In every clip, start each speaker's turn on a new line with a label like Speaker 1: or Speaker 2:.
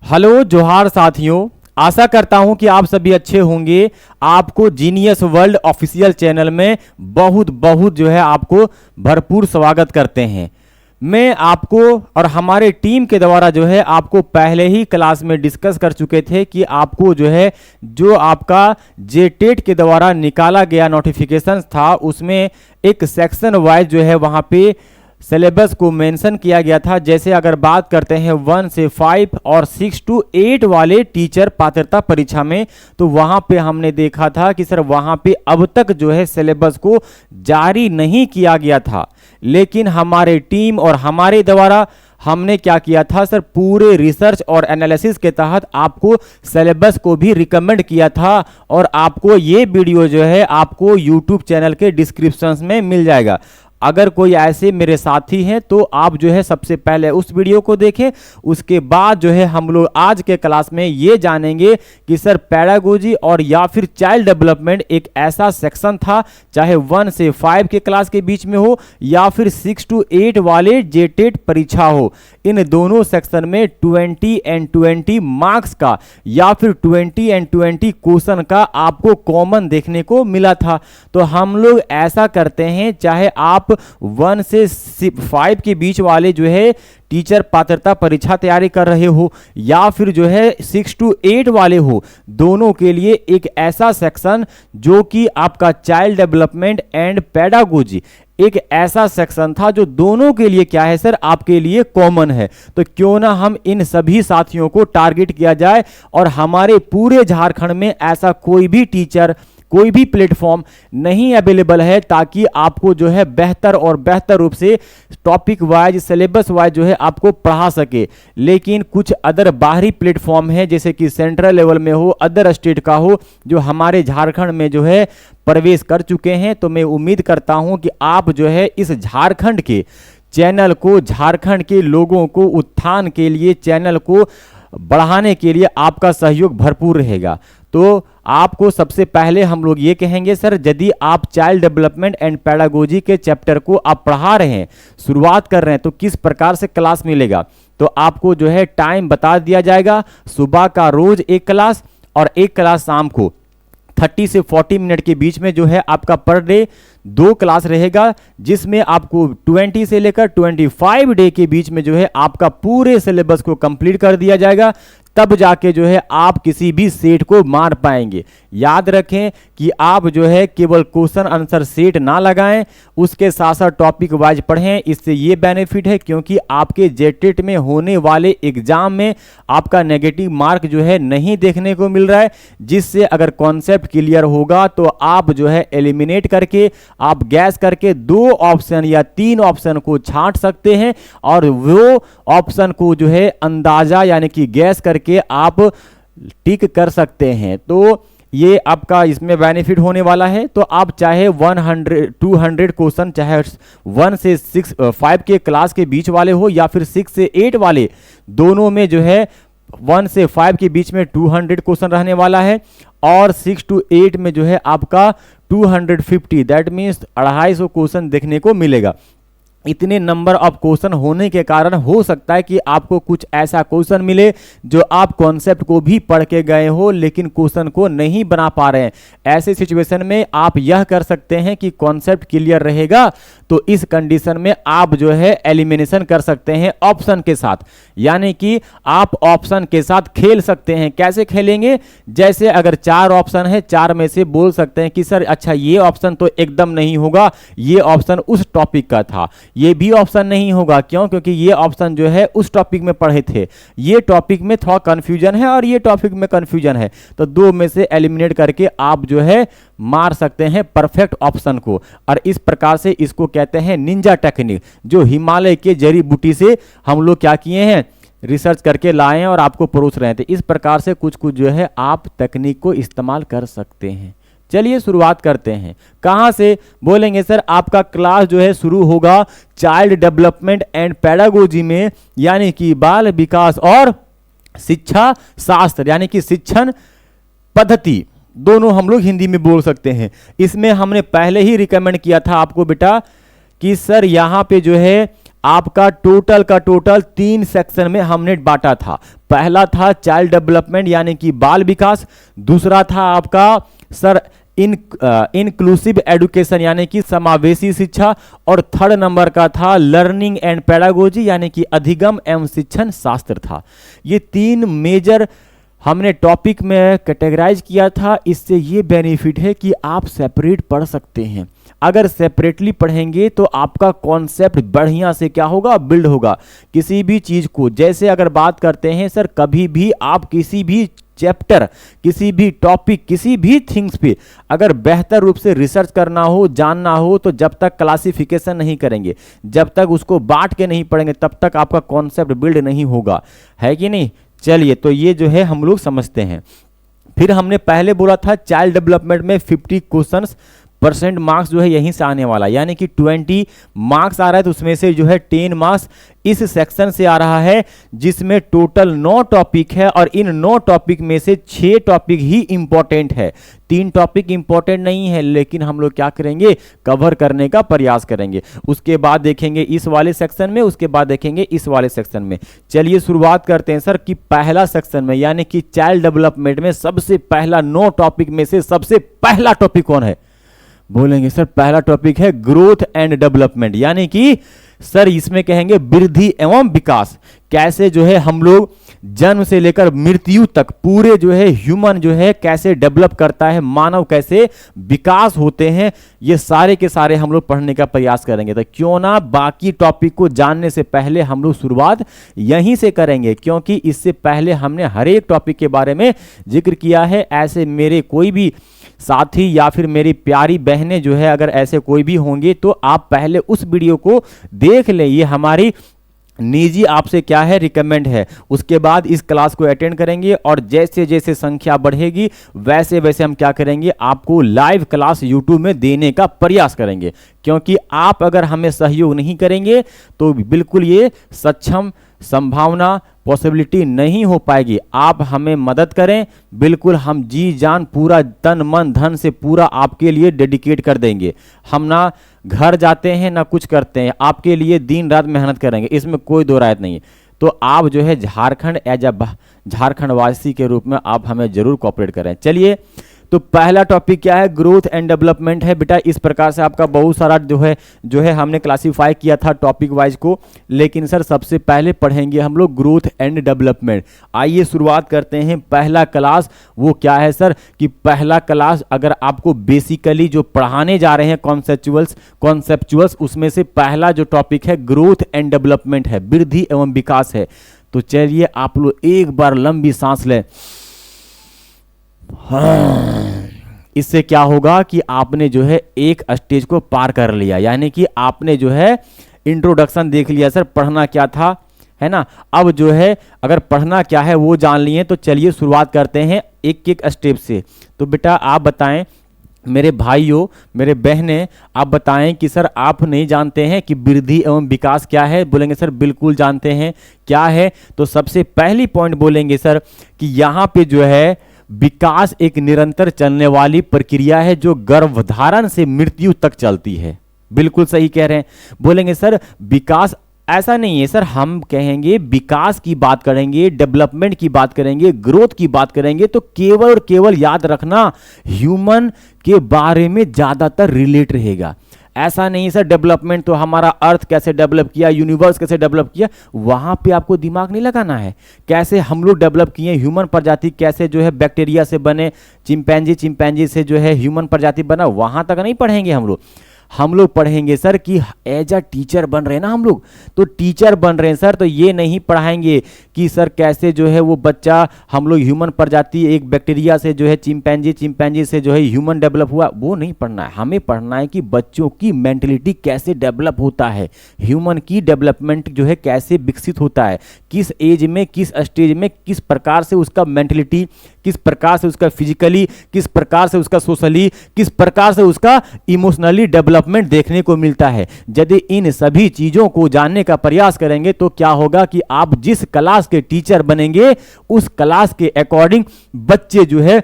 Speaker 1: Hello जोहार साथियों, आशा करता हूं कि आप सभी अच्छे होंगे। आपको जीनियस वर्ल्ड ऑफिशियल चैनल में बहुत बहुत जो है आपको भरपूर स्वागत करते हैं। मैं आपको और हमारे टीम के द्वारा जो है आपको पहले ही क्लास में डिस्कस कर चुके थे कि आपको जो है जो आपका जेटेट के द्वारा निकाला गया नोटिफिकेशन था उसमें एक सेक्शन वाइज जो है वहाँ पे सिलेबस को मेंशन किया गया था। जैसे अगर बात करते हैं 1 से 5 और 6 to 8 वाले टीचर पात्रता परीक्षा में, तो वहां पे हमने देखा था कि सर वहां पे अब तक जो है सिलेबस को जारी नहीं किया गया था, लेकिन हमारे टीम और हमारे द्वारा हमने क्या किया था सर, पूरे रिसर्च और एनालिसिस के तहत आपको सिलेबस को भी रिकमेंड किया था और आपको ये वीडियो जो है आपको यूट्यूब चैनल के डिस्क्रिप्शन में मिल जाएगा। अगर कोई ऐसे मेरे साथी हैं तो आप जो है सबसे पहले उस वीडियो को देखें, उसके बाद जो है हम लोग आज के क्लास में ये जानेंगे कि सर पैडागोजी और या फिर चाइल्ड डेवलपमेंट एक ऐसा सेक्शन था, चाहे 1 से 5 के क्लास के बीच में हो या फिर 6 to 8 वाले जेटेट परीक्षा हो, इन दोनों सेक्शन में 20 and 20 मार्क्स का या फिर 20 and 20 क्वेश्चन का आपको कॉमन देखने को मिला था। तो हम लोग ऐसा करते हैं, चाहे आप 1 से 5 के बीच वाले जो है टीचर पात्रता परीक्षा तैयारी कर रहे हो या फिर जो है 6 to 8 वाले हो, दोनों के लिए एक ऐसा सेक्शन जो कि आपका चाइल्ड डेवलपमेंट एंड पेडागोजी एक ऐसा सेक्शन था जो दोनों के लिए क्या है सर, आपके लिए कॉमन है। तो क्यों ना हम इन सभी साथियों को टारगेट किया जाए और हमारे पूरे झारखंड में ऐसा कोई भी टीचर कोई भी प्लेटफॉर्म नहीं अवेलेबल है ताकि आपको जो है बेहतर और बेहतर रूप से टॉपिक वाइज सिलेबस वाइज जो है आपको पढ़ा सके। लेकिन कुछ अदर बाहरी प्लेटफॉर्म है जैसे कि सेंट्रल लेवल में हो, अदर स्टेट का हो, जो हमारे झारखंड में जो है प्रवेश कर चुके हैं। तो मैं उम्मीद करता हूं कि आप जो है इस झारखंड के चैनल को, झारखंड के लोगों को उत्थान के लिए, चैनल को बढ़ाने के लिए आपका सहयोग भरपूर रहेगा। तो आपको सबसे पहले हम लोग ये कहेंगे सर, यदि आप चाइल्ड डेवलपमेंट एंड पेडागोजी के चैप्टर को आप पढ़ा रहे हैं, शुरुआत कर रहे हैं, तो किस प्रकार से क्लास मिलेगा, तो आपको जो है टाइम बता दिया जाएगा। सुबह का रोज एक क्लास और एक क्लास शाम को 30 से 40 मिनट के बीच में जो है आपका पर डे 2 क्लास रहेगा, जिसमें आपको 20 से लेकर 25 डे के बीच में जो है आपका पूरे सिलेबस को कंप्लीट कर दिया जाएगा। तब जाके जो है आप किसी भी सेट को मार पाएंगे। याद रखें कि आप जो है केवल क्वेश्चन आंसर सेट ना लगाएं, उसके साथ साथ टॉपिक वाइज पढ़ें। इससे ये बेनिफिट है क्योंकि आपके जेटेट में होने वाले एग्जाम में आपका नेगेटिव मार्क जो है नहीं देखने को मिल रहा है, जिससे अगर कॉन्सेप्ट क्लियर होगा तो आप जो है एलिमिनेट करके, आप गैस करके 2 ऑप्शन या 3 ऑप्शन को छांट सकते हैं और वो ऑप्शन को जो है अंदाजा यानी कि गैस करके आप टिक कर सकते हैं। तो ये आपका इसमें बेनिफिट होने वाला है। तो आप चाहे 100-200 क्वेश्चन, चाहे 1 से 5 के क्लास के बीच वाले हो या फिर 6 से 8 वाले, दोनों में जो है 1 से 5 के बीच में 200 क्वेश्चन रहने वाला है और 6 to 8 में जो है आपका 250, दैट मीन्स 250 क्वेश्चन देखने को मिलेगा। इतने नंबर ऑफ क्वेश्चन होने के कारण हो सकता है कि आपको कुछ ऐसा क्वेश्चन मिले जो आप कॉन्सेप्ट को भी पढ़ के गए हो लेकिन क्वेश्चन को नहीं बना पा रहे हैं। ऐसे सिचुएशन में आप यह कर सकते हैं कि कॉन्सेप्ट क्लियर रहेगा तो इस कंडीशन में आप जो है एलिमिनेशन कर सकते हैं ऑप्शन के साथ, यानी कि आप ऑप्शन के साथ खेल सकते हैं। कैसे खेलेंगे, जैसे अगर 4 ऑप्शन है, 4 में से बोल सकते हैं कि सर अच्छा ये ऑप्शन तो एकदम नहीं होगा, ये ऑप्शन उस टॉपिक का था, ये भी ऑप्शन नहीं होगा। क्यों? क्योंकि ये ऑप्शन जो है उस टॉपिक में पढ़े थे, ये टॉपिक में थोड़ा कंफ्यूजन है और ये टॉपिक में कंफ्यूजन है, तो 2 में से एलिमिनेट करके आप जो है मार सकते हैं परफेक्ट ऑप्शन को। और इस प्रकार से इसको कहते हैं निंजा टेक्निक, जो हिमालय के जड़ी बूटी से हम लोग क्या किए हैं, रिसर्च करके लाए हैं और आपको परोस रहे थे। इस प्रकार से कुछ कुछ जो है आप तकनीक को इस्तेमाल कर सकते हैं। चलिए शुरुआत करते हैं। कहां से बोलेंगे सर, आपका क्लास जो है शुरू होगा चाइल्ड डेवलपमेंट एंड पेडागोजी में, यानी कि बाल विकास और शिक्षा शास्त्र, यानी कि शिक्षण पद्धति, दोनों हम लोग हिंदी में बोल सकते हैं। इसमें हमने पहले ही रिकमेंड किया था आपको बेटा कि सर यहाँ पे जो है आपका टोटल का टोटल 3 सेक्शन में हमने बांटा था। पहला था चाइल्ड डेवलपमेंट यानी कि बाल विकास, दूसरा था आपका सर इंक्लूसिव एजुकेशन यानी कि समावेशी शिक्षा, और थर्ड नंबर का था लर्निंग एंड पेडागोजी यानी कि अधिगम एवं शिक्षण शास्त्र था। ये 3 मेजर हमने टॉपिक में कैटेगराइज किया था। इससे ये बेनिफिट है कि आप सेपरेट पढ़ सकते हैं। अगर सेपरेटली पढ़ेंगे तो आपका कॉन्सेप्ट बढ़िया से क्या होगा, बिल्ड होगा। किसी भी चीज़ को, जैसे अगर बात करते हैं सर, कभी भी आप किसी भी चैप्टर, किसी भी टॉपिक, किसी भी थिंग्स पे अगर बेहतर रूप से रिसर्च करना हो, जानना हो, तो जब तक क्लासिफिकेशन नहीं करेंगे, जब तक उसको बांट के नहीं पढ़ेंगे, तब तक आपका कॉन्सेप्ट बिल्ड नहीं होगा, है कि नहीं। चलिए, तो ये जो है हम लोग समझते हैं। फिर हमने पहले बोला था चाइल्ड डेवलपमेंट में 50 क्वेश्चंस % मार्क्स जो है यहीं से आने वाला, यानी कि 20 मार्क्स आ रहा है, तो उसमें से जो है 10 मार्क्स इस सेक्शन से आ रहा है, जिसमें टोटल 9 टॉपिक है, और इन 9 टॉपिक में से 6 टॉपिक ही इंपॉर्टेंट है। 3 टॉपिक इंपॉर्टेंट नहीं है, लेकिन हम लोग क्या करेंगे, कवर करने का प्रयास करेंगे। उसके बाद देखेंगे इस वाले सेक्शन में, उसके बाद देखेंगे इस वाले सेक्शन में। चलिए शुरुआत करते हैं सर कि पहला सेक्शन में यानी कि चाइल्ड डेवलपमेंट में सबसे पहला 9 टॉपिक में से सबसे पहला टॉपिक कौन है, बोलेंगे सर पहला टॉपिक है ग्रोथ एंड डेवलपमेंट, यानी कि सर इसमें कहेंगे वृद्धि एवं विकास। कैसे जो है हम लोग जन्म से लेकर मृत्यु तक पूरे जो है ह्यूमन जो है कैसे डेवलप करता है, मानव कैसे विकास होते हैं, ये सारे के सारे हम लोग पढ़ने का प्रयास करेंगे। तो क्यों ना बाकी टॉपिक को जानने से पहले हम लोग शुरुआत यहीं से करेंगे, क्योंकि इससे पहले हमने हर एक टॉपिक के बारे में जिक्र किया है। ऐसे मेरे कोई भी साथी या फिर मेरी प्यारी बहनें जो है अगर ऐसे कोई भी होंगे, तो आप पहले उस वीडियो को देख लें। ये हमारी निजी आपसे क्या है, रिकमेंड है। उसके बाद इस क्लास को अटेंड करेंगे, और जैसे जैसे संख्या बढ़ेगी वैसे वैसे हम क्या करेंगे, आपको लाइव क्लास यूट्यूब में देने का प्रयास करेंगे। क्योंकि आप अगर हमें सहयोग नहीं करेंगे तो बिल्कुल ये सक्षम, संभावना, पॉसिबिलिटी नहीं हो पाएगी। आप हमें मदद करें, बिल्कुल हम जी जान पूरा तन मन धन से पूरा आपके लिए डेडिकेट कर देंगे। हम ना घर जाते हैं ना कुछ करते हैं, आपके लिए दिन रात मेहनत करेंगे, इसमें कोई दो राय नहीं है। तो आप जो है झारखंड एज अ झारखंड वासी के रूप में आप हमें जरूर कोऑपरेट करें। चलिए, तो पहला टॉपिक क्या है, ग्रोथ एंड डेवलपमेंट है बेटा। इस प्रकार से आपका बहुत सारा जो है हमने क्लासीफाई किया था टॉपिक वाइज को, लेकिन सर सबसे पहले पढ़ेंगे हम लोग ग्रोथ एंड डेवलपमेंट। आइए शुरुआत करते हैं। पहला क्लास वो क्या है सर कि पहला क्लास अगर आपको बेसिकली जो पढ़ाने जा रहे हैं कॉन्सेप्चुअल्स, उसमें से पहला जो टॉपिक है ग्रोथ एंड डेवलपमेंट है, वृद्धि एवं विकास है। तो चलिए आप लोग एक बार लंबी सांस लें। हाँ, इससे क्या होगा कि आपने जो है एक स्टेज को पार कर लिया, यानी कि आपने जो है इंट्रोडक्शन देख लिया सर, पढ़ना क्या था, है ना। अब जो है अगर पढ़ना क्या है वो जान लिए, तो चलिए शुरुआत करते हैं एक एक स्टेप से। तो बेटा आप बताएं, मेरे भाइयों मेरे बहनें, आप बताएं कि सर आप नहीं जानते हैं कि वृद्धि एवं विकास क्या है। बोलेंगे सर बिल्कुल जानते हैं, क्या है। तो सबसे पहली पॉइंट बोलेंगे सर कि यहाँ पे जो है विकास एक निरंतर चलने वाली प्रक्रिया है जो गर्भधारण से मृत्यु तक चलती है। बिल्कुल सही कह रहे हैं। बोलेंगे सर विकास ऐसा नहीं है सर, हम कहेंगे विकास की बात करेंगे, डेवलपमेंट की बात करेंगे, ग्रोथ की बात करेंगे, तो केवल और केवल याद रखना ह्यूमन के बारे में ज्यादातर रिलेट रहेगा। ऐसा नहीं सर डेवलपमेंट तो हमारा अर्थ कैसे डेवलप किया, यूनिवर्स कैसे डेवलप किया, वहां पे आपको दिमाग नहीं लगाना है। कैसे हम लोग डेवलप किए, ह्यूमन प्रजाति कैसे जो है बैक्टीरिया से बने, चिंपैंजी से जो है ह्यूमन प्रजाति बना, वहां तक नहीं पढ़ेंगे हम लोग पढ़ेंगे सर कि एज अ टीचर बन रहे हैं ना हम लोग, तो टीचर बन रहे हैं सर, तो ये नहीं पढ़ाएंगे कि सर कैसे जो है वो बच्चा, हम लोग ह्यूमन प्रजाति एक बैक्टीरिया से जो है चिंपैंजी से जो है ह्यूमन डेवलप हुआ, वो नहीं पढ़ना है। हमें पढ़ना है कि बच्चों की मेंटलिटी कैसे डेवलप होता है, ह्यूमन की डेवलपमेंट जो है कैसे विकसित होता है, किस एज में, किस स्टेज में, किस प्रकार से उसका मेंटलिटी, किस प्रकार से उसका फिजिकली, किस प्रकार से उसका सोशली, किस प्रकार से उसका इमोशनली डेवलपमेंट देखने को मिलता है। यदि इन सभी चीजों को जानने का प्रयास करेंगे तो क्या होगा कि आप जिस क्लास के टीचर बनेंगे उस क्लास के अकॉर्डिंग बच्चे जो है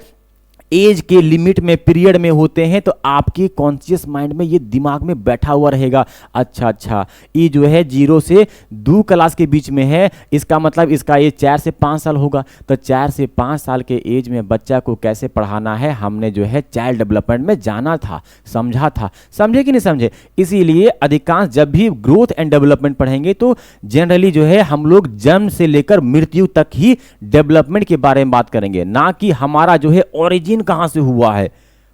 Speaker 1: एज के लिमिट में, पीरियड में होते हैं, तो आपके कॉन्शियस माइंड में ये दिमाग में बैठा हुआ रहेगा, अच्छा ये जो है 0 से 2 क्लास के बीच में है, इसका मतलब इसका एज 4 से 5 साल होगा। तो 4 से 5 साल के एज में बच्चा को कैसे पढ़ाना है, हमने जो है चाइल्ड डेवलपमेंट में जाना था, समझा था। समझे कि नहीं समझे? इसीलिए अधिकांश जब भी ग्रोथ एंड डेवलपमेंट पढ़ेंगे तो जनरली जो है हम लोग जन्म से लेकर मृत्यु तक ही डेवलपमेंट के बारे में बात करेंगे, ना कि हमारा जो है ओरिजिन कहां से हुआ है,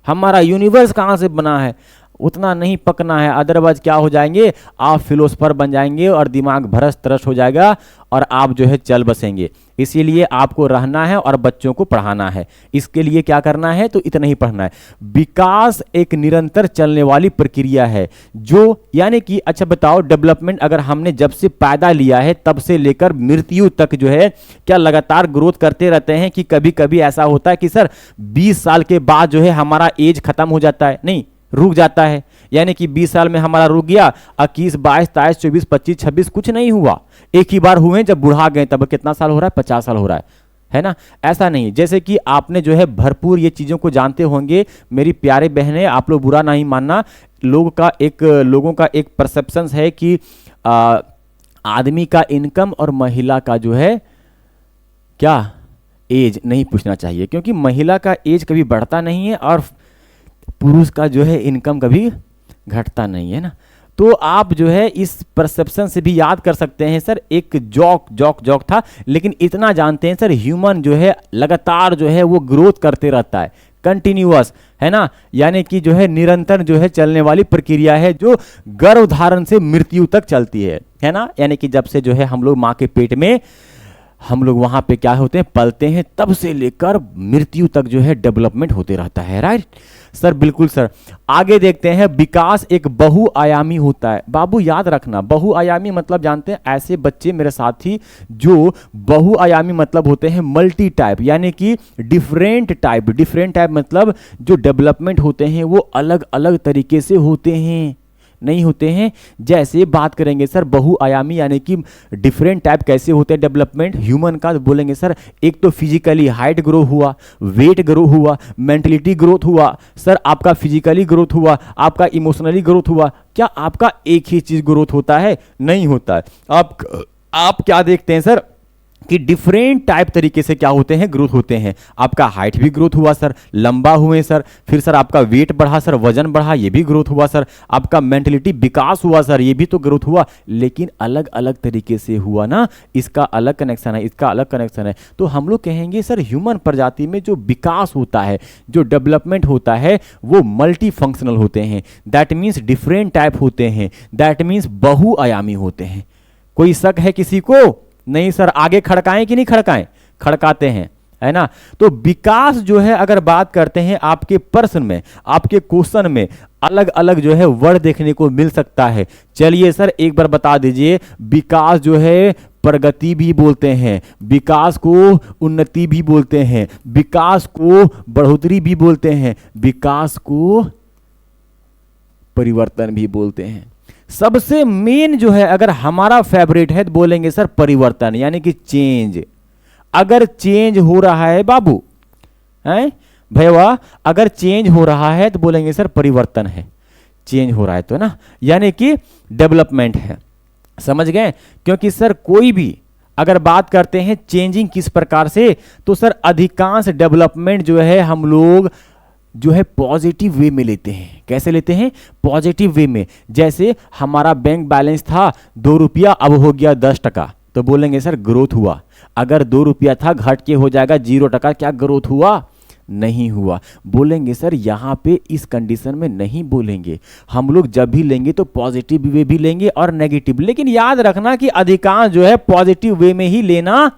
Speaker 1: हमारा यूनिवर्स कहां से बना है, उतना नहीं पकना है। अदरवाइज क्या हो जाएंगे, आप फिलोसफर बन जाएंगे और दिमाग भ्रष्ट तरस हो जाएगा और आप जो है चल बसेंगे। इसीलिए आपको रहना है और बच्चों को पढ़ाना है। इसके लिए क्या करना है, तो इतना ही पढ़ना है। विकास एक निरंतर चलने वाली प्रक्रिया है, जो यानी कि अच्छा बताओ, डेवलपमेंट अगर हमने जब से पैदा लिया है तब से लेकर मृत्यु तक जो है क्या लगातार ग्रोथ करते रहते हैं, कि कभी कभी ऐसा होता है कि सर 20 साल के बाद जो है हमारा एज खत्म हो जाता है? नहीं, रुक जाता है। यानी कि 20 साल में हमारा रुक गया, 21, 22, 23, 24, 25, 26 कुछ नहीं हुआ, एक ही बार हुए जब बुढ़ा गए, तब कितना साल हो रहा है, 50 साल हो रहा है ना? ऐसा नहीं। जैसे कि आपने जो है भरपूर ये चीज़ों को जानते होंगे, मेरी प्यारे बहनें, आप लोग बुरा नहीं मानना, लोगों का एक परसेप्शन है कि आदमी का इनकम और महिला का जो है क्या एज नहीं पूछना चाहिए, क्योंकि महिला का एज कभी बढ़ता नहीं है और पुरुष का जो है इनकम कभी घटता नहीं है ना। तो आप जो है इस परसेप्शन से भी याद कर सकते हैं सर, एक जॉक था, लेकिन इतना जानते हैं सर, ह्यूमन जो है लगातार जो है वो ग्रोथ करते रहता है, कंटिन्यूअस, है ना? यानी कि जो है निरंतर जो है चलने वाली प्रक्रिया है, जो गर्भधारण से मृत्यु तक चलती है ना? यानी कि जब से जो है हम लोग माँ के पेट में हम लोग वहाँ पे क्या होते हैं, पलते हैं, तब से लेकर मृत्यु तक जो है डेवलपमेंट होते रहता है। राइट सर, बिल्कुल सर। आगे देखते हैं, विकास एक बहुआयामी होता है। बाबू याद रखना, बहुआयामी मतलब जानते हैं, ऐसे बच्चे मेरे साथी जो बहुआयामी मतलब होते हैं मल्टी टाइप, यानी कि डिफरेंट टाइप मतलब जो डेवलपमेंट होते हैं वो अलग अलग तरीके से होते हैं, नहीं होते हैं। जैसे बात करेंगे सर बहुआयामी यानी कि डिफरेंट टाइप कैसे होते हैं डेवलपमेंट ह्यूमन का, तो बोलेंगे सर एक तो फिजिकली हाइट ग्रो हुआ, वेट ग्रो हुआ, मेंटलिटी ग्रोथ हुआ, सर आपका फिजिकली ग्रोथ हुआ, आपका इमोशनली ग्रोथ हुआ। क्या आपका एक ही चीज ग्रोथ होता है? नहीं होता है। आप क्या देखते हैं सर कि डिफरेंट टाइप तरीके से क्या होते हैं, ग्रोथ होते हैं। आपका हाइट भी ग्रोथ हुआ सर, लंबा हुए सर, फिर सर आपका वेट बढ़ा सर, वजन बढ़ा, ये भी ग्रोथ हुआ सर, आपका मेंटलिटी विकास हुआ सर, ये भी तो ग्रोथ हुआ, लेकिन अलग अलग तरीके से हुआ ना। इसका अलग कनेक्शन है, इसका अलग कनेक्शन है। तो हम लोग कहेंगे सर ह्यूमन प्रजाति में जो विकास होता है, जो डेवलपमेंट होता है, वो मल्टी फंक्शनल होते हैं। दैट मीन्स डिफरेंट टाइप होते हैं, दैट मीन्स बहुआयामी होते हैं। कोई शक है किसी को? नहीं सर। आगे खड़काएं कि नहीं खड़काएं? खड़काते हैं, है ना? तो विकास जो है अगर बात करते हैं, आपके प्रश्न में, आपके क्वेश्चन में अलग अलग जो है वर्ड देखने को मिल सकता है। चलिए सर एक बार बता दीजिए, विकास जो है प्रगति भी बोलते हैं, विकास को उन्नति भी बोलते हैं, विकास को बढ़ोतरी भी बोलते हैं, विकास को परिवर्तन भी बोलते हैं। सबसे मेन जो है अगर हमारा फेवरेट है तो बोलेंगे सर परिवर्तन, यानी कि चेंज। अगर चेंज हो रहा है बाबू, हैं भैया, अगर चेंज हो रहा है तो बोलेंगे सर परिवर्तन है, चेंज हो रहा है तो ना, यानी कि डेवलपमेंट है। समझ गए? क्योंकि सर कोई भी अगर बात करते हैं चेंजिंग किस प्रकार से, तो सर अधिकांश डेवलपमेंट जो है हम लोग जो है पॉजिटिव वे में लेते हैं। कैसे लेते हैं? पॉजिटिव वे में। जैसे हमारा बैंक बैलेंस था 2 रुपया, अब हो गया 10 टका, तो बोलेंगे सर ग्रोथ हुआ। अगर 2 रुपया था घट के हो जाएगा 0 टका, क्या ग्रोथ हुआ? नहीं हुआ। बोलेंगे सर यहाँ पे इस कंडीशन में नहीं बोलेंगे, हम लोग जब भी लेंगे तो पॉजिटिव वे भी लेंगे और नेगेटिव। लेकिन याद रखना कि अधिकांश जो है पॉजिटिव वे में ही लेना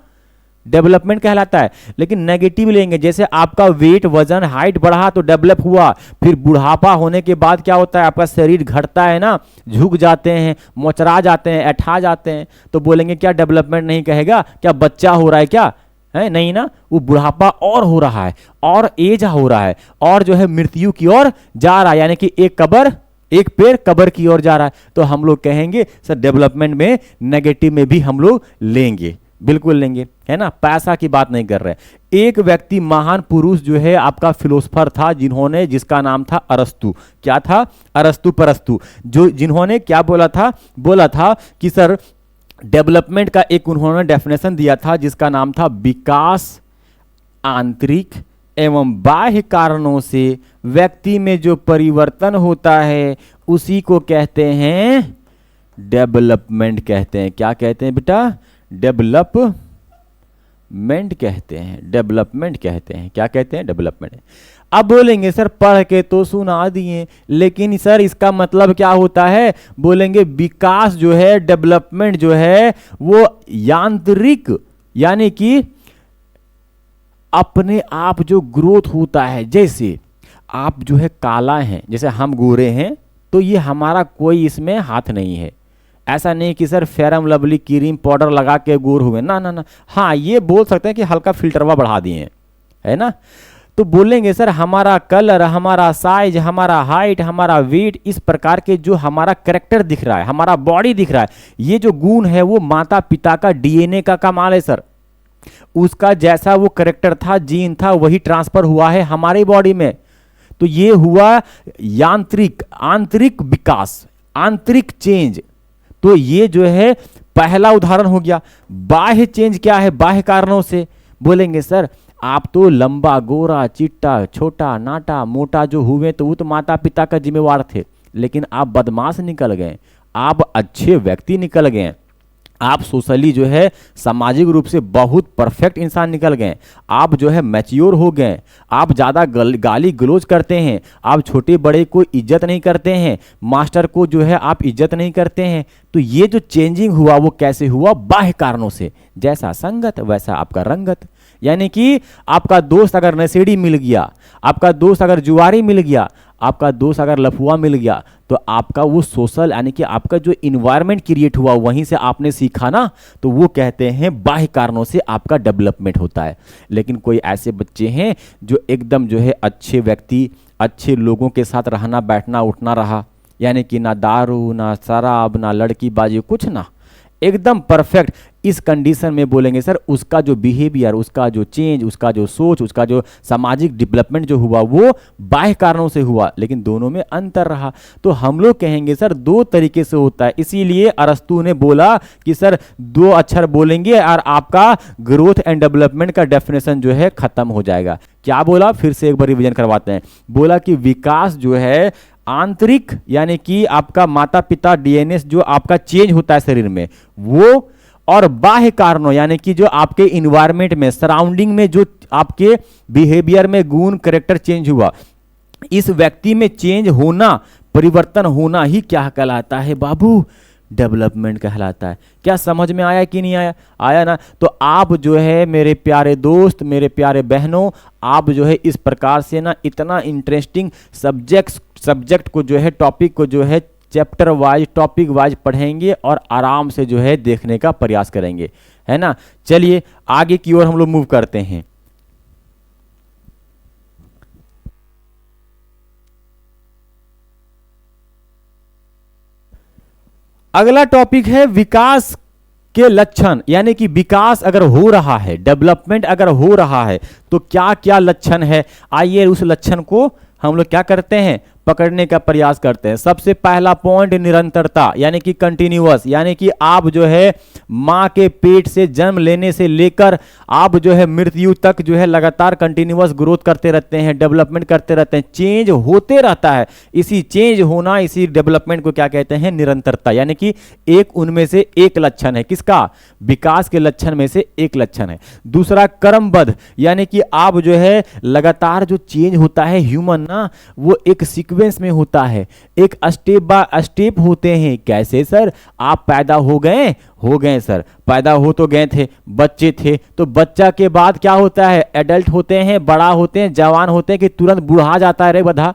Speaker 1: डेवलपमेंट कहलाता है, लेकिन नेगेटिव लेंगे। जैसे आपका वेट, वजन, हाइट बढ़ा तो डेवलप हुआ, फिर बुढ़ापा होने के बाद क्या होता है, आपका शरीर घटता है ना, झुक जाते हैं, मोचरा जाते हैं, ऐठा जाते हैं, तो बोलेंगे क्या डेवलपमेंट नहीं कहेगा? क्या बच्चा हो रहा है क्या? है नहीं ना, वो बुढ़ापा और हो रहा है और एज हो रहा है और जो है मृत्यु की ओर जा रहा है, यानी कि एक पेड़ कब्र की ओर जा रहा है। तो हम लोग कहेंगे सर डेवलपमेंट में नेगेटिव में भी हम लोग लेंगे। बिल्कुल लेंगे, है ना, पैसा की बात नहीं कर रहे। एक व्यक्ति महान पुरुष जो है आपका फिलोसफर था, जिन्होंने, जिसका नाम था अरस्तु। क्या था? अरस्तु परस्तु। जो जिन्होंने क्या बोला था कि सर डेवलपमेंट का एक उन्होंने डेफिनेशन दिया था जिसका नाम था विकास आंतरिक एवं बाह्य कारणों से व्यक्ति में जो परिवर्तन होता है उसी को कहते हैं डेवलपमेंट कहते हैं। क्या कहते हैं बेटा? डेवलपमेंट कहते हैं, डेवलपमेंट कहते हैं। क्या कहते हैं? डेवलपमेंट। अब बोलेंगे सर पढ़ के तो सुना दिए, लेकिन सर इसका मतलब क्या होता है? बोलेंगे विकास जो है, डेवलपमेंट जो है वो यांत्रिक, यानी कि अपने आप जो ग्रोथ होता है। जैसे आप जो है काला हैं, जैसे हम गोरे हैं, तो ये हमारा कोई इसमें हाथ नहीं है। ऐसा नहीं कि sir ferrum lovely cream powder लगा के गोर हुए, ना ना ना। हाँ, ये बोल सकते हैं कि हल्का फिल्टरवा बढ़ा दिए, है ना। तो बोलेंगे सर हमारा कलर, हमारा साइज, हमारा हाइट, हमारा वेट, इस प्रकार के जो हमारा कैरेक्टर दिख रहा है, हमारा बॉडी दिख रहा है, ये जो गुण है वो माता पिता का डीएनए का कमाल है सर। उसका जैसा वो कैरेक्टर था, जीन था, वही ट्रांसफर हुआ है हमारी बॉडी में। तो ये हुआ यांत्रिक, आंतरिक विकास, आंतरिक चेंज। तो ये जो है पहला उदाहरण हो गया। बाह्य चेंज क्या है? बाह्य कारणों से बोलेंगे सर आप तो लंबा, गोरा, चिट्टा, छोटा, नाटा, मोटा जो हुए तो वो तो माता पिता का जिम्मेवार थे, लेकिन आप बदमाश निकल गए, आप अच्छे व्यक्ति निकल गए, आप सोशली जो है सामाजिक रूप से बहुत परफेक्ट इंसान निकल गए, आप जो है मैच्योर हो गए, आप ज़्यादा गाली गलौज करते हैं, आप छोटे बड़े को इज्जत नहीं करते हैं, मास्टर को जो है आप इज्जत नहीं करते हैं। तो ये जो चेंजिंग हुआ वो कैसे हुआ? बाह्य कारणों से। जैसा संगत वैसा आपका रंगत, यानी कि आपका दोस्त अगर नशेड़ी मिल गया, आपका दोस्त अगर जुआरी मिल गया, आपका दोस्त अगर लफुआ मिल गया, तो आपका वो सोशल, यानी कि आपका जो इन्वायरमेंट क्रिएट हुआ वहीं से आपने सीखा ना, तो वो कहते हैं बाह्य कारणों से आपका डेवलपमेंट होता है। लेकिन कोई ऐसे बच्चे हैं जो एकदम जो है अच्छे व्यक्ति, अच्छे लोगों के साथ रहना बैठना उठना रहा, यानी कि ना दारू, ना शराब, ना लड़की बाजी, कुछ ना, एकदम परफेक्ट। इस कंडीशन में बोलेंगे सर उसका जो बिहेवियर, उसका जो चेंज, उसका जो सोच, उसका जो सामाजिक डेवलपमेंट जो हुआ वो बाह्य कारणों से हुआ, लेकिन दोनों में अंतर रहा। तो हम लोग कहेंगे सर दो तरीके से होता है। इसीलिए अरस्तु ने बोला कि सर दो अक्षर बोलेंगे और आपका ग्रोथ एंड डेवलपमेंट का डेफिनेशन जो है खत्म हो जाएगा। क्या बोला? फिर से एक बार रिवीजन करवाते हैं। बोला कि विकास जो है आंतरिक, यानी कि आपका माता पिता डीएनए जो आपका चेंज होता है शरीर में वो, और बाह्य कारणों यानी कि जो आपके इन्वायरमेंट में, सराउंडिंग में जो आपके बिहेवियर में गुण, कैरेक्टर चेंज हुआ, इस व्यक्ति में चेंज होना, परिवर्तन होना ही क्या कहलाता है बाबू? डेवलपमेंट कहलाता है। क्या समझ में आया कि नहीं आया? आया ना। तो आप जो है मेरे प्यारे दोस्त, मेरे प्यारे बहनों, आप जो है इस प्रकार से ना इतना इंटरेस्टिंग सब्जेक्ट को जो है, टॉपिक को जो है चैप्टर वाइज, टॉपिक वाइज पढ़ेंगे और आराम से जो है देखने का प्रयास करेंगे, है ना। चलिए आगे की ओर हम लोग मूव करते हैं। अगला टॉपिक है विकास के लक्षण, यानी कि विकास अगर हो रहा है, डेवलपमेंट अगर हो रहा है तो क्या क्या लक्षण है। आइए उस लक्षण को हम लोग क्या करते हैं? पकड़ने का प्रयास करते हैं। सबसे पहला पॉइंट निरंतरता, यानी कि कंटिन्यूअस, यानी कि आप जो है माँ के पेट से जन्म लेने से लेकर आप जो है मृत्यु तक जो है लगातार कंटिन्यूअस ग्रोथ करते रहते हैं, डेवलपमेंट करते रहते हैं, चेंज होते रहता है। इसी चेंज होना, इसी डेवलपमेंट को क्या कहते हैं? निरंतरता, यानी कि एक उनमें से एक लक्षण है। किसका? विकास के लक्षण में से एक लक्षण है। दूसरा क्रमबद्ध, यानी कि आप जो है लगातार जो चेंज होता है ह्यूमन ना, वो एक सीक्वेंस में होता है, एक स्टेप बाय स्टेप होते हैं। कैसे सर? आप पैदा हो गए सर, पैदा हो तो गए थे, बच्चे थे, तो बच्चा के बाद क्या होता है? एडल्ट होते हैं, बड़ा होते हैं, जवान होते हैं, कि तुरंत बूढ़ा जाता है रे बधा।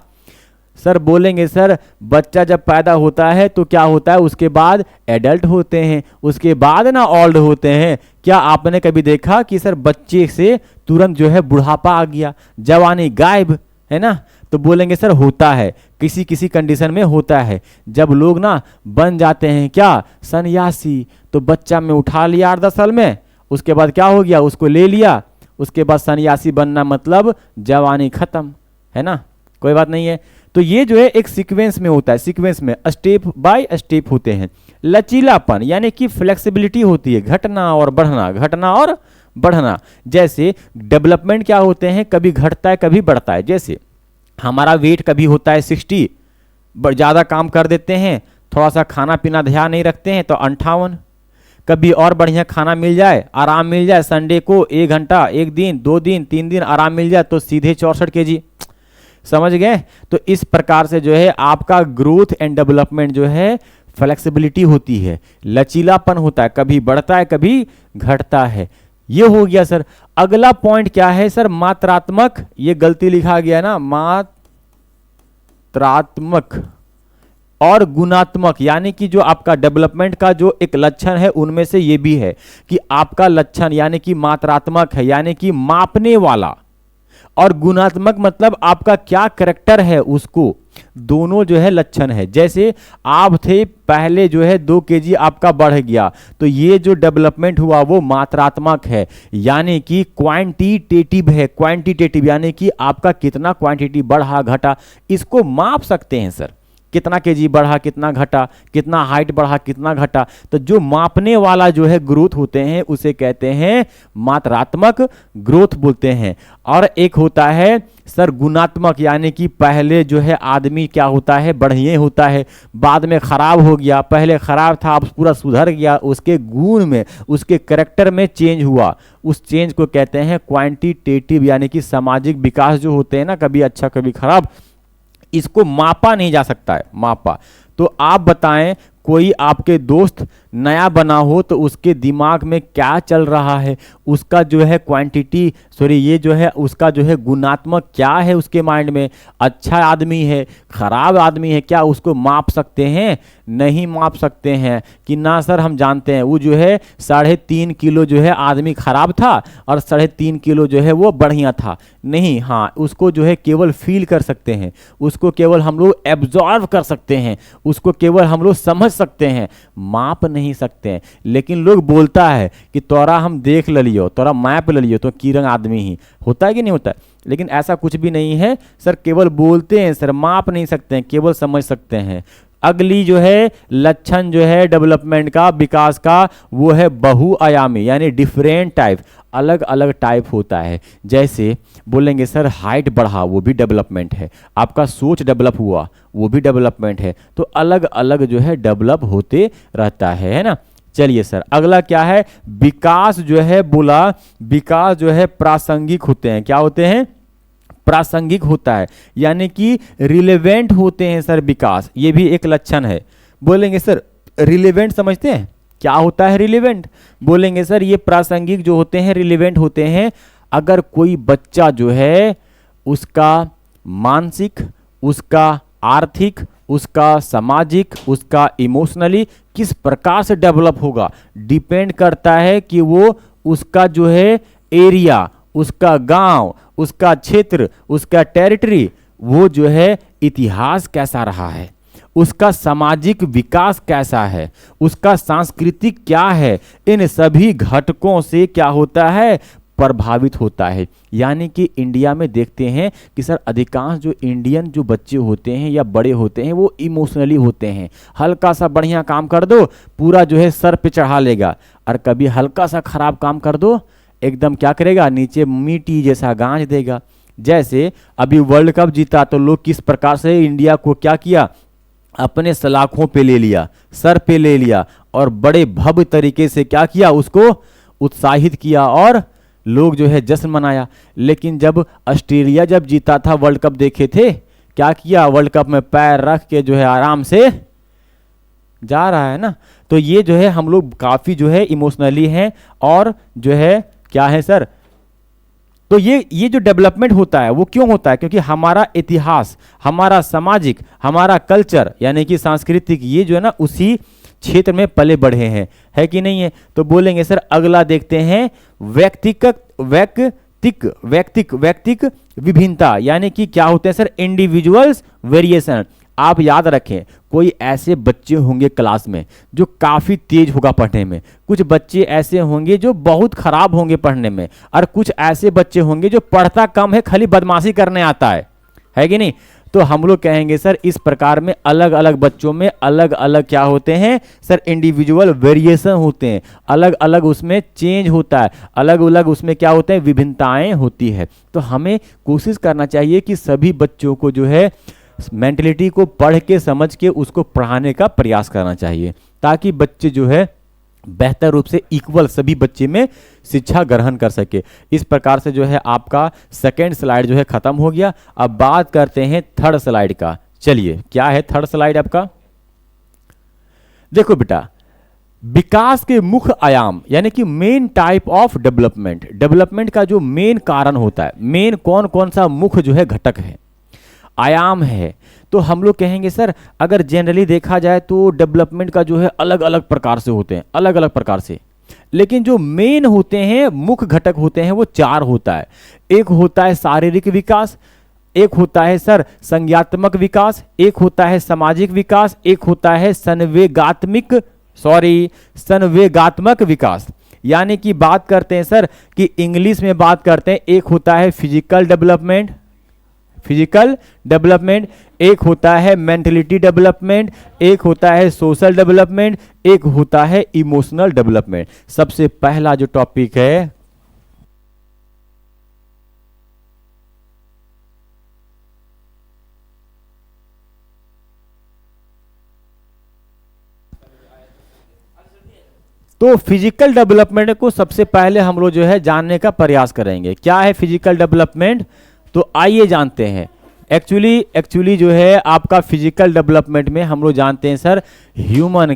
Speaker 1: सर बोलेंगे सर बच्चा जब पैदा होता है तो क्या होता है? उसके बाद एडल्ट होते हैं, उसके बाद ना ओल्ड होते हैं। क्या आपने कभी देखा कि सर बच्चे से तुरंत जो है बुढ़ापा आ गया, जवानी गायब, है ना? तो बोलेंगे सर होता है, किसी किसी कंडीशन में होता है। जब लोग ना बन जाते हैं क्या? सन्यासी, तो बच्चा में उठा लिया 8-10 साल में, उसके बाद क्या हो गया, उसको ले लिया, उसके बाद सन्यासी बनना मतलब जवानी खत्म, है ना, कोई बात नहीं है। तो ये जो है एक सीक्वेंस में होता है, सीक्वेंस में स्टेप बाय स्टेप होते हैं। लचीलापन यानी कि फ्लेक्सिबिलिटी होती है, घटना और बढ़ना, घटना और बढ़ना। जैसे डेवलपमेंट क्या होते हैं, कभी घटता है कभी बढ़ता है। जैसे हमारा वेट कभी होता है 60, ज़्यादा काम कर देते हैं, थोड़ा सा खाना पीना ध्यान नहीं रखते हैं तो 58, कभी और बढ़िया खाना मिल जाए, आराम मिल जाए, संडे को 1 घंटा, 1 दिन, 2 दिन, 3 दिन आराम मिल जाए तो सीधे 64 kg। समझ गए। तो इस प्रकार से जो है आपका ग्रोथ एंड डेवलपमेंट जो है फ्लेक्सिबिलिटी होती है, लचीलापन होता है, कभी बढ़ता है कभी घटता है। ये हो गया सर। अगला पॉइंट क्या है सर, मात्रात्मक, ये गलती लिखा गया ना, मात्रात्मक और गुणात्मक, यानी कि जो आपका डेवलपमेंट का जो एक लक्षण है उनमें से ये भी है कि आपका लक्षण यानी कि मात्रात्मक है, यानी कि मापने वाला, और गुणात्मक मतलब आपका क्या कैरेक्टर है उसको, दोनों जो है लक्षण है। जैसे आप थे पहले जो है 2 kg आपका बढ़ गया, तो ये जो डेवलपमेंट हुआ वो मात्रात्मक है, यानी कि क्वांटिटेटिव है, क्वांटिटेटिव यानी कि आपका कितना क्वांटिटी बढ़ा घटा, इसको माप सकते हैं सर, कितना केजी बढ़ा कितना घटा, कितना हाइट बढ़ा कितना घटा। तो जो मापने वाला जो है ग्रोथ होते हैं उसे कहते हैं मात्रात्मक ग्रोथ बोलते हैं। और एक होता है सर गुणात्मक, यानी कि पहले जो है आदमी क्या होता है बढ़िया होता है, बाद में खराब हो गया, पहले खराब था अब पूरा सुधर गया, उसके गुण में उसके कैरेक्टर में चेंज हुआ, उस चेंज को कहते हैं क्वांटिटेटिव, यानी कि सामाजिक विकास जो होते हैं ना, कभी अच्छा कभी खराब, इसको मापा नहीं जा सकता है, मापा। तो आप बताएं कोई आपके दोस्त नया बना हो तो उसके दिमाग में क्या चल रहा है, उसका जो है क्वांटिटी सॉरी ये जो है उसका जो है गुणात्मक क्या है उसके माइंड में, अच्छा आदमी है खराब आदमी है, क्या उसको माप सकते हैं? नहीं माप सकते हैं कि ना सर हम जानते हैं वो जो है 3.5 किलो जो है आदमी खराब था और 3.5 किलो जो है वो बढ़िया था, नहीं। हाँ, उसको जो है केवल फील कर सकते हैं, उसको केवल हम लोग एब्जॉर्व कर सकते हैं, उसको केवल हम लोग समझ सकते हैं, माप नहीं सकते हैं। लेकिन लोग बोलता है कि तोरा हम देख लियो, तोरा मैप ले लियो तो किरण आदमी ही होता है कि नहीं होता है, लेकिन ऐसा कुछ भी नहीं है सर, केवल बोलते हैं सर, माप नहीं सकते हैं, केवल समझ सकते हैं। अगली जो है लक्षण जो है डेवलपमेंट का, विकास का, वो है बहुआयामी, यानी डिफरेंट टाइप, अलग अलग टाइप होता है। जैसे बोलेंगे सर हाइट बढ़ा, वो भी डेवलपमेंट है, आपका सोच डेवलप हुआ, वो भी डेवलपमेंट है। तो अलग अलग जो है डेवलप होते रहता है ना। चलिए सर अगला क्या है, विकास जो है बोला, विकास जो है प्रासंगिक होते हैं, क्या होते हैं? प्रासंगिक होता है, यानी कि रिलेवेंट होते हैं सर विकास, ये भी एक लक्षण है। बोलेंगे सर रिलेवेंट समझते हैं क्या होता है रिलेवेंट? बोलेंगे सर ये प्रासंगिक जो होते हैं रिलेवेंट होते हैं, अगर कोई बच्चा जो है उसका मानसिक, उसका आर्थिक, उसका सामाजिक, उसका इमोशनली किस प्रकार से डेवलप होगा, डिपेंड करता है कि वो उसका जो है एरिया, उसका गांव, उसका क्षेत्र, उसका टेरिटरी, वो जो है इतिहास कैसा रहा है, उसका सामाजिक विकास कैसा है, उसका सांस्कृतिक क्या है, इन सभी घटकों से क्या होता है प्रभावित होता है। यानी कि इंडिया में देखते हैं कि सर अधिकांश जो इंडियन जो बच्चे होते हैं या बड़े होते हैं वो इमोशनली होते हैं, हल्का सा बढ़िया काम कर दो पूरा जो है सर पे चढ़ा लेगा, और कभी हल्का सा खराब काम कर दो एकदम क्या करेगा, नीचे मिट्टी जैसा गांज देगा। जैसे अभी वर्ल्ड कप जीता तो लोग किस प्रकार से इंडिया को क्या किया, अपने सलाखों पे ले लिया, सर पे ले लिया, और बड़े भव्य तरीके से क्या किया, उसको उत्साहित किया और लोग जो है जश्न मनाया। लेकिन जब ऑस्ट्रेलिया जब जीता था वर्ल्ड कप देखे थे, क्या किया, वर्ल्ड कप में पैर रख के जो है आराम से जा रहा है ना। तो ये जो है हम लोग काफ़ी जो है इमोशनली हैं, और जो है क्या है सर, तो ये जो डेवलपमेंट होता है वो क्यों होता है, क्योंकि हमारा इतिहास, हमारा सामाजिक, हमारा कल्चर यानी कि सांस्कृतिक, ये जो है ना उसी क्षेत्र में पले बढ़े हैं, है कि नहीं है। तो बोलेंगे सर अगला देखते हैं वैयक्तिक विभिन्नता, यानी कि क्या होते हैं सर इंडिविजुअल्स वेरिएशन, आप याद रखें, कोई ऐसे बच्चे होंगे क्लास में जो काफ़ी तेज होगा पढ़ने में, कुछ बच्चे ऐसे होंगे जो बहुत खराब होंगे पढ़ने में, और कुछ ऐसे बच्चे होंगे जो पढ़ता कम है, खाली बदमाशी करने आता है कि नहीं। तो हम लोग कहेंगे सर इस प्रकार में अलग अलग बच्चों में अलग अलग क्या होते हैं सर, इंडिविजुअल वेरिएशन होते हैं, अलग अलग उसमें चेंज होता है, अलग अलग उसमें क्या होते हैं, विभिन्नताएं होती है। तो हमें कोशिश करना चाहिए कि सभी बच्चों को जो है मेंटलिटी को पढ़ के समझ के उसको पढ़ाने का प्रयास करना चाहिए, ताकि बच्चे जो है बेहतर रूप से इक्वल सभी बच्चे में शिक्षा ग्रहण कर सके। इस प्रकार से जो है आपका सेकेंड स्लाइड जो है खत्म हो गया। अब बात करते हैं थर्ड स्लाइड का। चलिए, क्या है थर्ड स्लाइड आपका? देखो बेटा, विकास के मुख्य आयाम यानी कि main type of development, development का जो मेन कारण होता है, मेन कौन कौन सा मुख्य जो है घटक है, आयाम है। तो हम लोग कहेंगे सर अगर जनरली देखा जाए तो डेवलपमेंट का जो है अलग अलग प्रकार से होते हैं, अलग अलग प्रकार से, लेकिन जो मेन होते हैं, मुख्य घटक होते हैं, वो 4 होता है। एक होता है शारीरिक विकास, एक होता है सर संज्ञात्मक विकास, एक होता है सामाजिक विकास, एक होता है संवेगात्मक विकास। यानी कि बात करते हैं सर कि इंग्लिश में बात करते हैं, एक होता है फिजिकल डेवलपमेंट, एक होता है मेंटलिटी डेवलपमेंट, एक होता है सोशल डेवलपमेंट, एक होता है इमोशनल डेवलपमेंट। सबसे पहला जो टॉपिक है तो फिजिकल डेवलपमेंट को सबसे पहले हम लोग जो है जानने का प्रयास करेंगे। क्या है फिजिकल डेवलपमेंट? तो आइए जानते हैं। एक्चुअली जो है आपका फिजिकल डेवलपमेंट में हम लोग जानते हैं सर ह्यूमन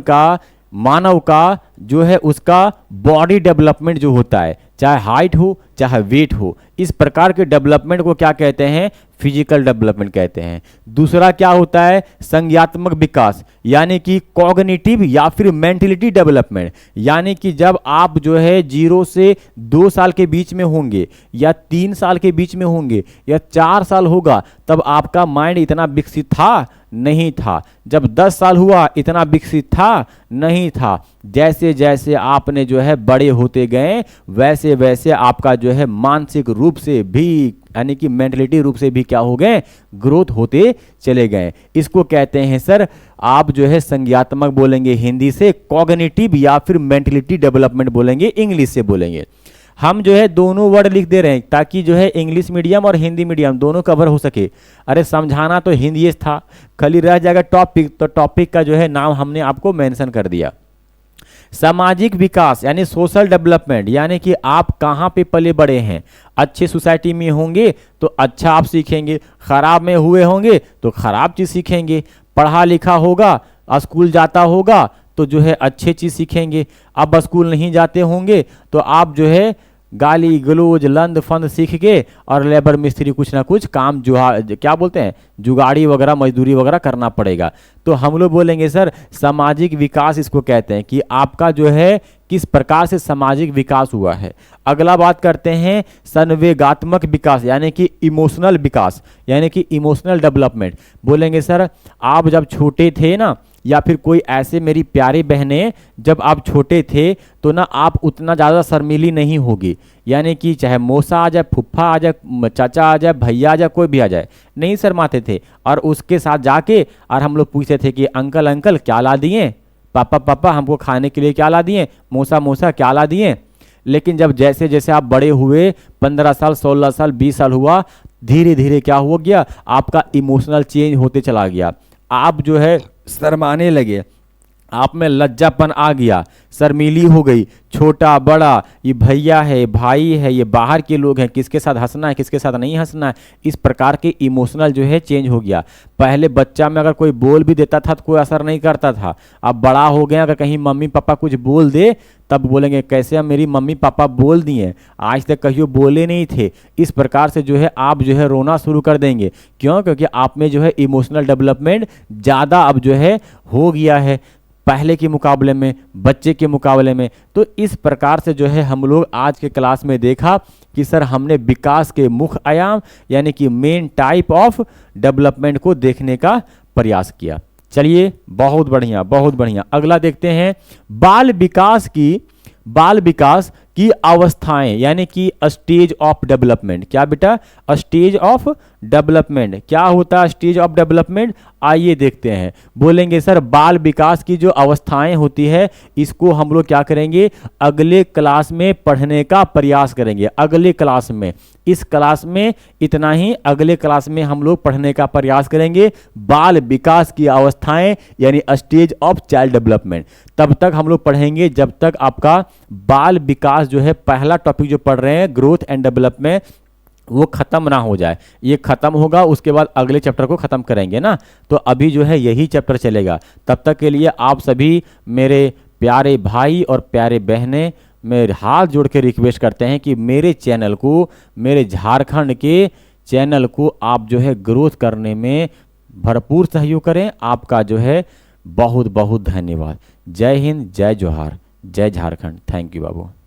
Speaker 1: का मानव का जो है उसका बॉडी डेवलपमेंट जो होता है, चाहे हाइट हो चाहे वेट हो, इस प्रकार के डेवलपमेंट को क्या कहते हैं? फिजिकल डेवलपमेंट कहते हैं। दूसरा क्या होता है? संज्ञात्मक विकास, यानी कि कॉग्निटिव या फिर मेंटलिटी डेवलपमेंट, यानी कि जब आप जो है 0 से 2 साल के बीच में होंगे या 3 साल के बीच में होंगे या 4 साल होगा, तब आपका माइंड इतना विकसित था नहीं था। जब 10 साल हुआ इतना विकसित था नहीं था। जैसे जैसे आपने जो है बड़े होते गए वैसे वैसे आपका जो है मानसिक रूप से भी यानी कि मेंटलिटी रूप से भी क्या हो गए? ग्रोथ होते चले गए। इसको कहते हैं सर, आप जो है संज्ञात्मक बोलेंगे हिंदी से, कॉग्निटिव या फिर मेंटलिटी डेवलपमेंट बोलेंगे इंग्लिश से बोलेंगे। हम जो है दोनों वर्ड लिख दे रहे हैं ताकि जो है इंग्लिश मीडियम और हिंदी मीडियम दोनों कवर हो सके। अरे समझाना तो हिंदी था, खाली रह जाएगा टॉपिक, तो टॉपिक का जो है नाम हमने आपको मेंशन कर दिया। सामाजिक विकास यानी सोशल डेवलपमेंट, यानी कि आप कहाँ पे पले बड़े हैं। अच्छे सोसाइटी में होंगे तो अच्छा आप सीखेंगे, खराब में हुए होंगे तो खराब चीज़ सीखेंगे। पढ़ा लिखा होगा, स्कूल जाता होगा तो जो है अच्छे चीज़ सीखेंगे। अब स्कूल नहीं जाते होंगे तो आप जो है गाली गलौज लंद फंद सीख के और लेबर मिस्त्री कुछ ना कुछ काम क्या बोलते हैं, जुगाड़ी वगैरह मजदूरी वगैरह करना पड़ेगा। तो हम लोग बोलेंगे सर सामाजिक विकास इसको कहते हैं कि आपका जो है किस प्रकार से सामाजिक विकास हुआ है। अगला बात करते हैं संवेगात्मक विकास यानी कि इमोशनल विकास, यानी कि इमोशनल डेवलपमेंट। बोलेंगे सर आप जब छोटे थे ना, या फिर कोई ऐसे मेरी प्यारी बहनें, जब आप छोटे थे तो ना आप उतना ज़्यादा शर्मीली नहीं होगी, यानी कि चाहे मौसा आ जाए, फुफ्फा आ जाए, चाचा आ जाए, भैया आ जाए, कोई भी आ जाए, नहीं शर्माते थे। और उसके साथ जाके और हम लोग पूछते थे कि अंकल अंकल क्या ला दिए, पापा पापा हमको खाने के लिए क्या ला दिए, मौसा मौसा क्या ला दिए। लेकिन जब जैसे जैसे आप बड़े हुए, 15 साल 16 साल 20 साल हुआ, धीरे धीरे क्या हो गया, आपका इमोशनल चेंज होते चला गया। आप जो है शर्माने लगे, आप में लज्जापन आ गया, शर्मीली हो गई, छोटा बड़ा, ये भैया है, भाई है, ये बाहर के लोग हैं, किसके साथ हंसना है किसके साथ नहीं हंसना है, इस प्रकार के इमोशनल जो है चेंज हो गया। पहले बच्चा में अगर कोई बोल भी देता था तो कोई असर नहीं करता था। अब बड़ा हो गया, अगर कहीं मम्मी पापा कुछ बोल दे तब बोलेंगे कैसे अब मेरी मम्मी पापा बोल दिए, आज तक कहियो बोले नहीं थे। इस प्रकार से जो है आप जो है रोना शुरू कर देंगे। क्यों? क्योंकि आप में जो है इमोशनल डेवलपमेंट ज़्यादा अब जो है हो गया है। पहले के मुकाबले में, बच्चे के मुकाबले में। तो इस प्रकार से जो है हम लोग आज के क्लास में देखा कि सर हमने विकास के मुख्य आयाम यानी कि मेन टाइप ऑफ डेवलपमेंट को देखने का प्रयास किया। चलिए बहुत बढ़िया बहुत बढ़िया। अगला देखते हैं बाल विकास की अवस्थाएं यानी कि स्टेज ऑफ डेवलपमेंट। क्या बेटा? Stage of development. क्या होता है स्टेज ऑफ डेवलपमेंट? आइए देखते हैं। बोलेंगे सर बाल विकास की जो अवस्थाएं होती है इसको हम लोग क्या करेंगे, अगले क्लास में पढ़ने का प्रयास करेंगे। अगले क्लास में, इस क्लास में इतना ही, अगले क्लास में हम लोग पढ़ने का प्रयास करेंगे बाल विकास की अवस्थाएं यानी स्टेज ऑफ चाइल्ड डेवलपमेंट। तब तक हम लोग पढ़ेंगे जब तक आपका बाल विकास जो है पहला टॉपिक जो पढ़ रहे हैं ग्रोथ एंड डेवलपमेंट वो खत्म ना हो जाए। ये खत्म होगा उसके बाद अगले चैप्टर को खत्म करेंगे ना, तो अभी जो है यही चैप्टर चलेगा। तब तक के लिए आप सभी मेरे प्यारे भाई और प्यारे बहनें मेरे हाथ जोड़ के रिक्वेस्ट करते हैं कि मेरे चैनल को, मेरे झारखंड के चैनल को आप जो है ग्रोथ करने में भरपूर सहयोग करें। आपका जो है बहुत बहुत धन्यवाद। जय हिंद, जय जोहार, जय झारखंड। Thank you Babu.